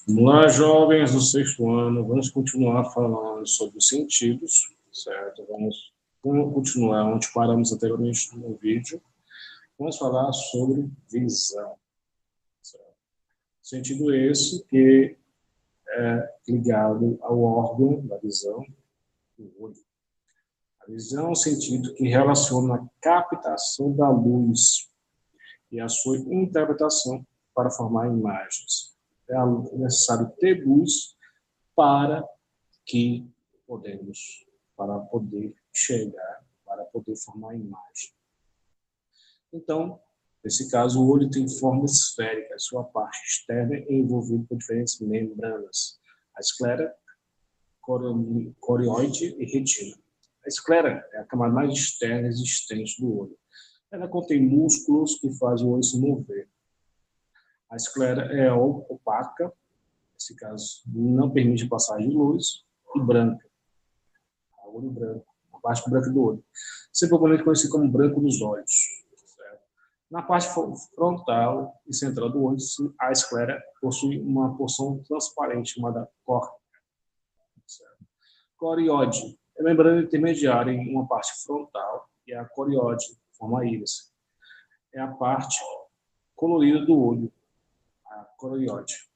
Vamos lá, jovens do sexto ano, vamos continuar falando sobre os sentidos, certo? Vamos continuar onde paramos anteriormente no vídeo. Vamos falar sobre visão, certo? Sentido esse que é ligado ao órgão da visão, o olho. A visão é um sentido que relaciona a captação da luz e a sua interpretação para formar imagens. É necessário ter luz para poder enxergar, para poder formar imagem. Então, nesse caso, o olho tem forma esférica, sua parte externa é envolvida por diferentes membranas, a esclera, coroide e retina. A esclera é a camada mais externa existente do olho. Ela contém músculos que fazem o olho se mover. A esclera é opaca, nesse caso, não permite passagem de luz, e branca. O olho branco, a parte branca do olho. Sempre popularmente conhecido como branco dos olhos. Certo? Na parte frontal e central do olho, a esclera possui uma porção transparente chamada córnea. Coriode é membrana intermediária em uma parte frontal e a coriode forma a íris. É a parte colorida do olho, a coriode.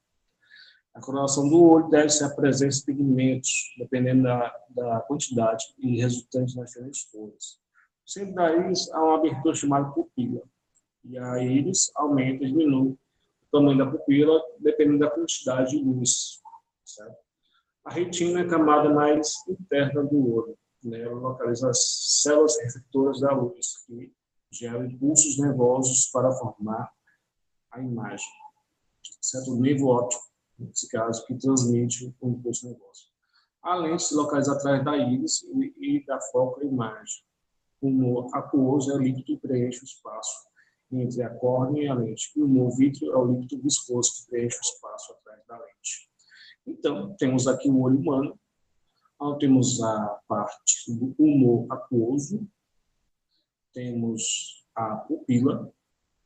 A coloração do olho deve ser a presença de pigmentos, dependendo da quantidade e resultante nas diferentes cores. No centro da íris há uma abertura chamada pupila, e a íris aumenta e diminui o tamanho da pupila, dependendo da quantidade de luz. Certo? A retina é a camada mais interna do olho. Né? Ela localiza as células refletoras da luz, que geram impulsos nervosos para formar a imagem. Certo? O nervo óptico, nesse caso, que transmite o impulso nervoso. A lente se localiza atrás da íris e da foco da imagem. O humor aquoso é o líquido que preenche o espaço entre a córnea e a lente. E o humor vítreo é o líquido viscoso que preenche o espaço atrás da lente. Então, temos aqui o olho humano, temos a parte do humor aquoso, temos a pupila,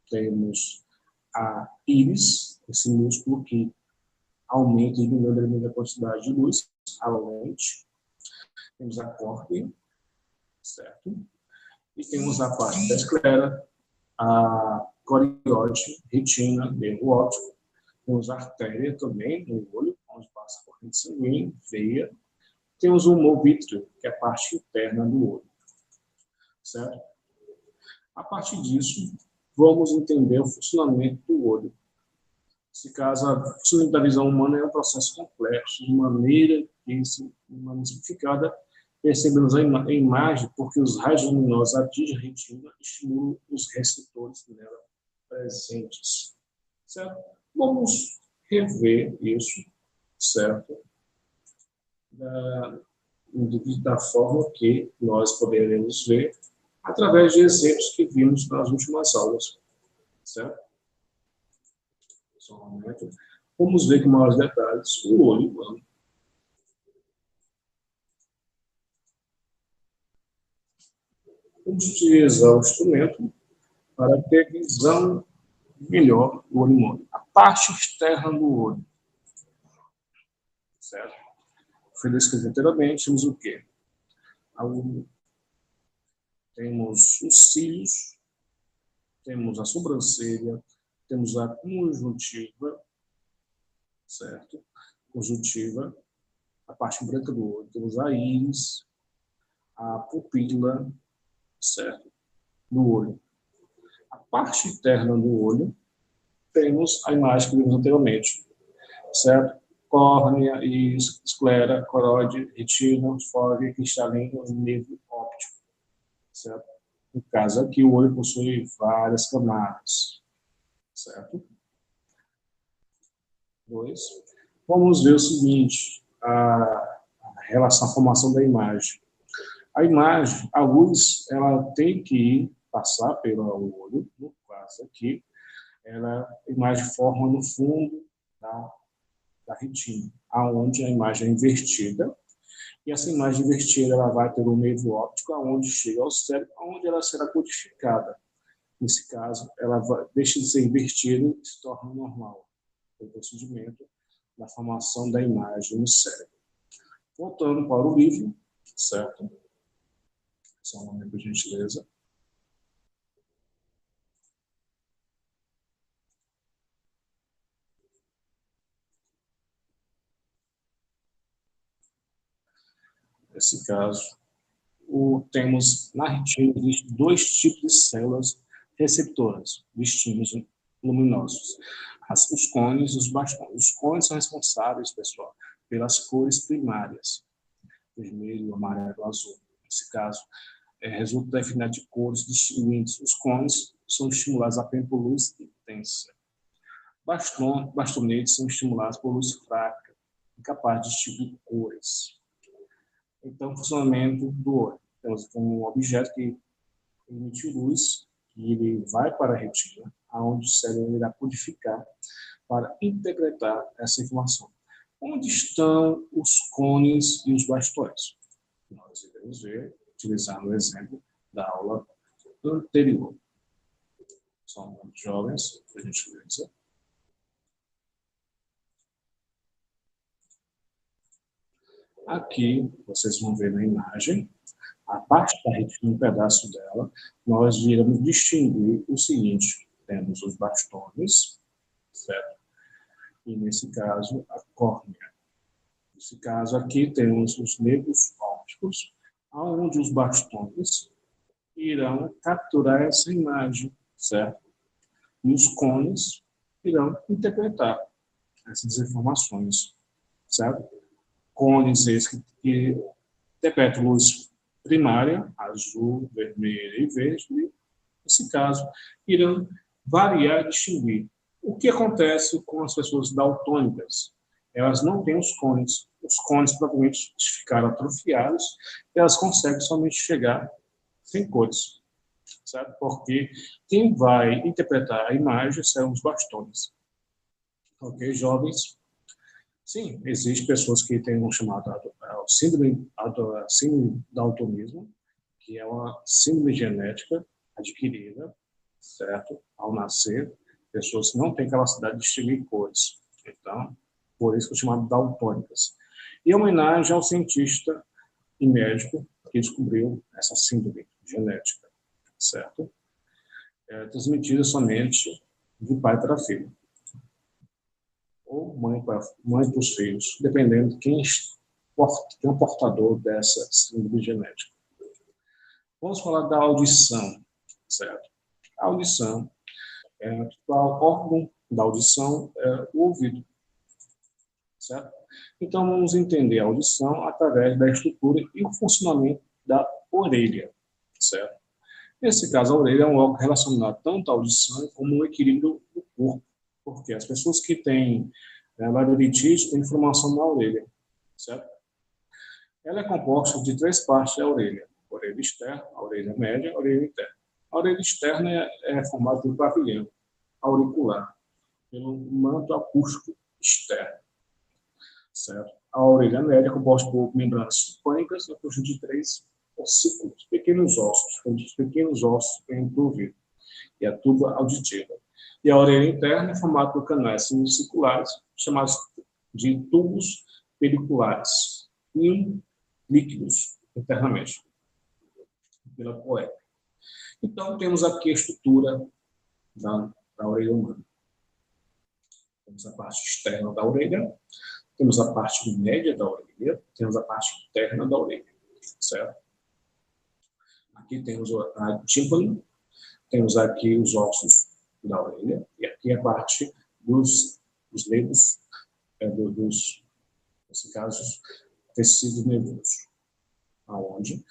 temos a íris, esse músculo que aumenta e diminui a quantidade de luz, a lente, temos a córnea, certo? E temos a parte da esclera, a coriode, retina, nervo óptico, temos a artéria também no olho, onde passa a corrente sanguínea, veia. Temos o humor vítreo, que é a parte interna do olho. Certo? A partir disso, vamos entender o funcionamento do olho. Nesse caso, o funcionamento da visão humana é um processo complexo, de maneira simplificada, percebemos a imagem porque os raios luminosos atingem a retina e estimulam os receptores nela presentes. Certo? Vamos rever isso, certo? Da forma que nós poderemos ver através de exemplos que vimos nas últimas aulas, certo? Vamos ver com maiores detalhes o olho humano. Vamos utilizar o instrumento para ter visão melhor do olho humano. A parte externa do olho, certo? Foi descrito anteriormente, temos o quê? Temos os cílios, temos a sobrancelha, temos a conjuntiva, certo? Conjuntiva, a parte branca do olho, temos a íris, a pupila, certo? Do olho. A parte interna do olho, temos a imagem que vimos anteriormente, certo? Córnea, íris, esclera, coroide, retina, fóvea, cristalino e nervo óptico, certo? No caso aqui, o olho possui várias camadas, certo? 2. Vamos ver o seguinte, a relação à formação da imagem. A imagem, a luz, ela tem que passar pelo olho, no caso aqui, a imagem forma no fundo da retina, aonde a imagem é invertida, e essa imagem invertida ela vai pelo nervo óptico, aonde chega ao cérebro, onde ela será codificada. Nesse caso, ela deixa de ser invertida e se torna normal. o procedimento da formação da imagem no cérebro. Voltando para o livro, certo? Só um momento, por gentileza. Nesse caso, temos na retina dois tipos de células receptoras de estímulos luminosos. Os cones e os bastões. Os cones são responsáveis, pessoal, pelas cores primárias, vermelho, amarelo, azul. Nesse caso, resulta da afinidade de cores distinguintes. Os cones são estimulados apenas por luz intensa. Bastonetes são estimulados por luz fraca, incapaz de distinguir cores. Então, o funcionamento do olho. Temos um objeto que emite luz, e ele vai para a retina, onde o cérebro irá codificar para interpretar essa informação. Onde estão os cones e os bastões? Nós iremos ver, utilizando o exemplo da aula anterior. São muito jovens, por gentileza. Aqui, vocês vão ver na imagem, a parte da retina, um pedaço dela, nós iremos distinguir o seguinte: temos os bastões, certo? E, nesse caso, a córnea. Nesse caso aqui, temos os nervos ópticos, onde os bastões irão capturar essa imagem, certo? E os cones irão interpretar essas informações, certo? Cones esses que interpretam luz primária, azul, vermelho e verde, e, nesse caso, irão variar e distinguir. O que acontece com as pessoas daltônicas? Elas não têm os cones provavelmente ficaram atrofiados, e elas conseguem somente chegar sem cores, certo? Porque quem vai interpretar a imagem são os bastões. Ok, jovens? Sim, existem pessoas que têm um chamado síndrome daltonismo, que é uma síndrome genética adquirida, certo? Ao nascer, pessoas que não têm capacidade de distinguir cores. Então, por isso que é chamado daltônicas. E em homenagem ao cientista e médico que descobriu essa síndrome genética, certo? Transmitida somente de pai para filho, ou mãe para os filhos, dependendo de quem é o portador dessa síndrome genética. Vamos falar da audição, certo? A audição, o órgão da audição é o ouvido, certo? Então, vamos entender a audição através da estrutura e o funcionamento da orelha, certo? Nesse caso, a orelha é um órgão relacionado tanto à audição como ao equilíbrio do corpo, porque as pessoas que têm labirintite têm inflamação na orelha, certo? Ela é composta de três partes da orelha: a orelha externa, a orelha média e a orelha interna. A orelha externa é formada pelo pavilhão auricular, pelo manto acústico externo, certo? A orelha média é composta por membranas tipânicas, a conjunto de três ossículos, pequenos ossos que entram no ouvido, e a tuba auditiva. E a orelha interna é formada por canais semicirculares, chamados de tubos pediculares, e líquidos internamente, pela poeta. Então, temos aqui a estrutura da orelha humana. Temos a parte externa da orelha, temos a parte média da orelha, temos a parte interna da orelha, certo? Aqui temos a tímpano, temos aqui os ossos da orelha, e aqui a parte dos nervos, nesse caso, tecidos nervosos, onde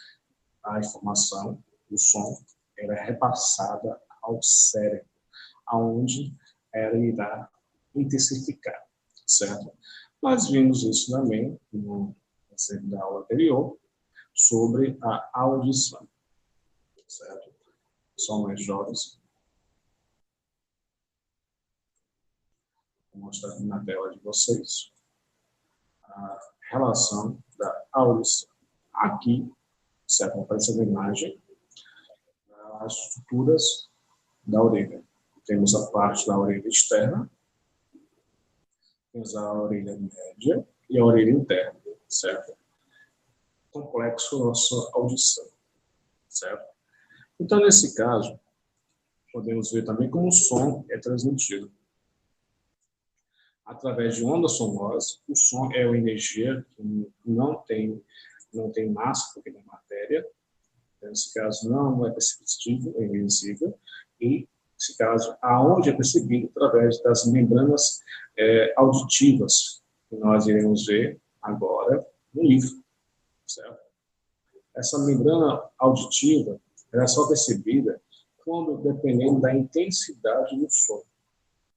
a informação do som era repassada ao cérebro, aonde ela irá intensificar, certo? Nós vimos isso também no exemplo da aula anterior sobre a audição, certo? São mais jovens. Vou mostrar aqui na tela de vocês a relação da audição. Aqui, certo? Aparece a imagem, as estruturas da orelha. Temos a parte da orelha externa, Temos a orelha média e a orelha interna, certo? Complexo nossa audição, certo? Então, nesse caso, podemos ver também como o som é transmitido. Através de ondas sonoras, o som é uma energia que não tem massa, porque é matéria. Nesse caso, não é perceptível, é invisível. E, nesse caso, aonde é percebido? Através das membranas auditivas, que nós iremos ver agora no livro, certo? Essa membrana auditiva ela é só percebida quando, dependendo da intensidade do som.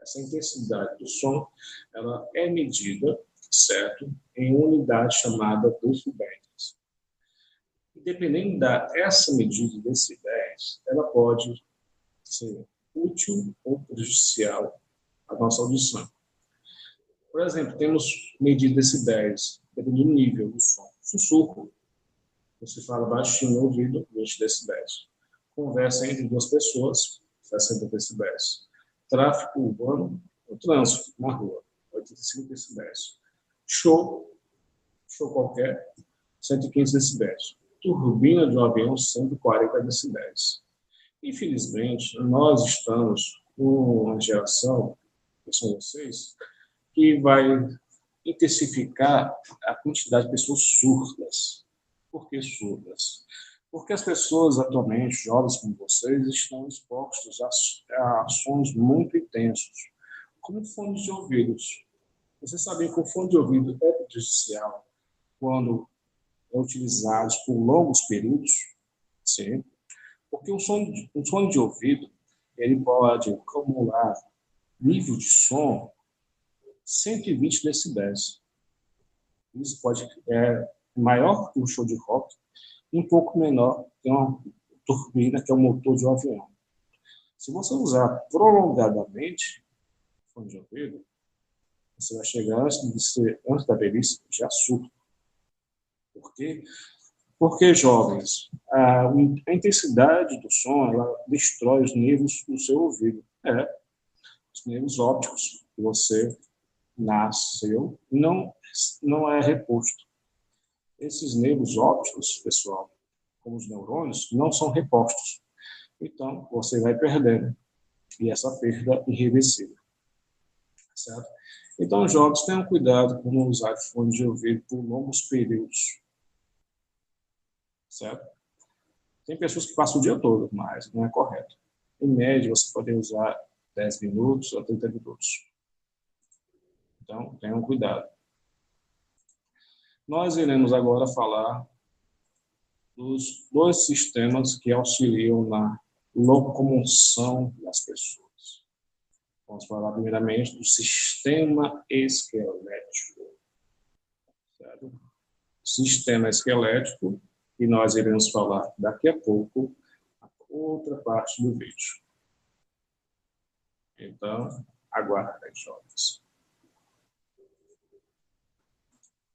Essa intensidade do som ela é medida, certo, em uma unidade chamada decibéis. E dependendo dessa medida de decibéis, ela pode ser útil ou prejudicial à nossa audição. Por exemplo, temos medida de decibéis, dependendo do nível do som. Sussurro. Você fala baixinho no ouvido, 20 decibéis. Conversa entre duas pessoas, 60 decibéis. Tráfego urbano, o trânsito na rua, 85 decibéis. Show qualquer, 115 decibéis. Turbina de um avião, 140 decibéis. Infelizmente, nós estamos numa geração, que são vocês, que vai intensificar a quantidade de pessoas surdas. Por que surdas? Porque as pessoas atualmente, jovens como vocês, estão expostos a sons muito intensos, como fones de ouvidos. Vocês sabem que o fone de ouvido é prejudicial quando é utilizado por longos períodos? Sim. Porque um fone de ouvido ele pode acumular nível de som 120 decibéis. Isso pode maior que um show de rock, um pouco menor que uma turbina, que é o motor de um avião. Se você usar prolongadamente fone de ouvido, você vai chegar antes da velhice já surdo. Por quê? Porque, jovens, a intensidade do som ela destrói os nervos do seu ouvido. Os nervos ópticos que você nasceu não é reposto. Esses nervos ópticos, pessoal, como os neurônios, não são repostos. Então, você vai perdendo. E essa perda é irreversível. Certo? Então, jovens, tenham cuidado com não usar fone de ouvido por longos períodos. Certo? Tem pessoas que passam o dia todo, mas não é correto. Em média, você pode usar 10 minutos ou 30 minutos. Então, tenham cuidado. Nós iremos agora falar dos dois sistemas que auxiliam na locomoção das pessoas. Vamos falar primeiramente do sistema esquelético. Certo? Sistema esquelético, e nós iremos falar daqui a pouco a outra parte do vídeo. Então, aguardem, jovens.